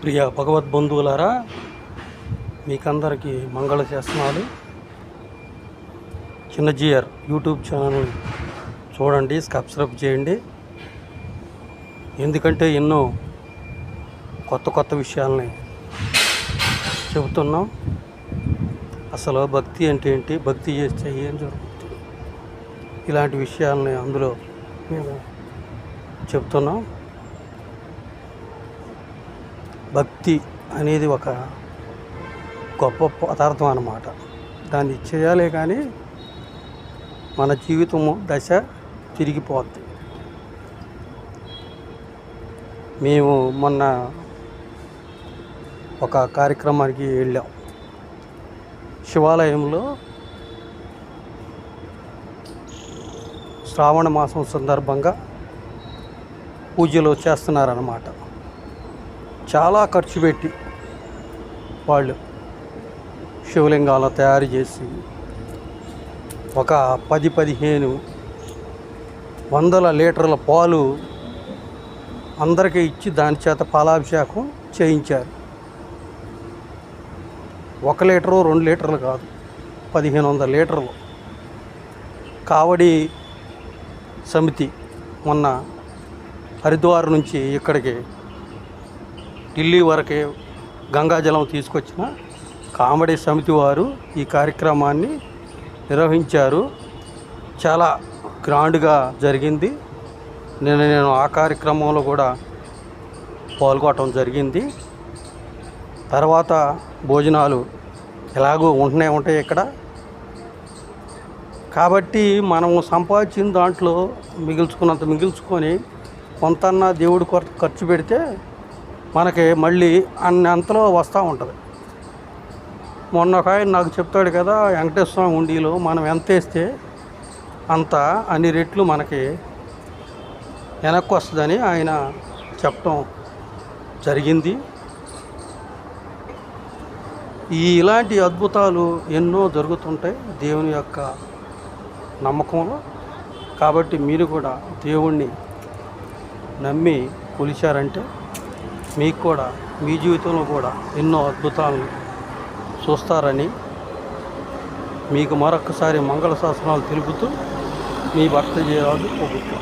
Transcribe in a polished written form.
ప్రియ భగవద్బంధువులారా, మీకందరికీ మంగళ శాసనాలు. చిన్నజీఆర్ యూట్యూబ్ ఛానల్ చూడండి, సబ్స్క్రైబ్ చేయండి. ఎందుకంటే ఎన్నో కొత్త విషయాలని చెబుతున్నాం. అసలు భక్తి అంటే ఏంటి, భక్తి చేస్తే ఏం జరుగుతుంది, ఇలాంటి విషయాలని అందులో మేము చెప్తున్నాం. భక్తి అనేది ఒక గొప్ప పదార్థం అన్నమాట. దాన్ని చేయాలే కానీ మన జీవితము దశ తిరిగిపోద్ది. మేము మొన్న ఒక కార్యక్రమానికి వెళ్ళాం. శివాలయంలో శ్రావణ మాసం సందర్భంగా పూజలు చేస్తున్నారన్నమాట. చాలా ఖర్చు పెట్టి వాళ్ళు శివలింగాలు తయారు చేసి ఒక 10-15 వందల లీటర్ల పాలు అందరికీ ఇచ్చి దాని చేత పాలాభిషేకం చేయించారు. 1 లీటరు 2 లీటర్లు కాదు, 1500 లీటర్లు. కావడి సమితి మొన్న హరిద్వార్ నుంచి ఇక్కడికి ఢిల్లీ వరకే గంగాజలం తీసుకొచ్చిన కామెడీ సమితి వారు ఈ కార్యక్రమాన్ని నిర్వహించారు. చాలా గ్రాండ్గా జరిగింది. నేను ఆ కార్యక్రమంలో కూడా పాల్గొనడం జరిగింది. తర్వాత భోజనాలు ఎలాగో ఉంటాయి ఇక్కడ. కాబట్టి మనం సంపాదించిన దాంట్లో మిగుల్చుకొని కొంతన్నా దేవుడి ఖర్చు పెడితే మనకి మళ్ళీ అంతలో వస్తూ ఉంటుంది. మొన్న ఒక ఆయన నాకు చెప్తాడు కదా, వెంకటేశ్వర స్వామి హుండీలో మనం ఎంత వేస్తే అంత అన్ని రెట్లు మనకి వెనక్కి వస్తుందని ఆయన చెప్పడం జరిగింది. ఇలాంటి అద్భుతాలు ఎన్నో జరుగుతుంటాయి దేవుని యొక్క నమ్మకంలో. కాబట్టి మీరు కూడా దేవుణ్ణి నమ్మి కొలిచారంటే మీకు కూడా మీ జీవితంలో కూడా ఎన్నో అద్భుతాలను చూస్తారని మీకు మరొకసారి మంగళ శాసనాలు తెలుపుతూ మీ భక్త జయరాజు ప్రభుత్వం.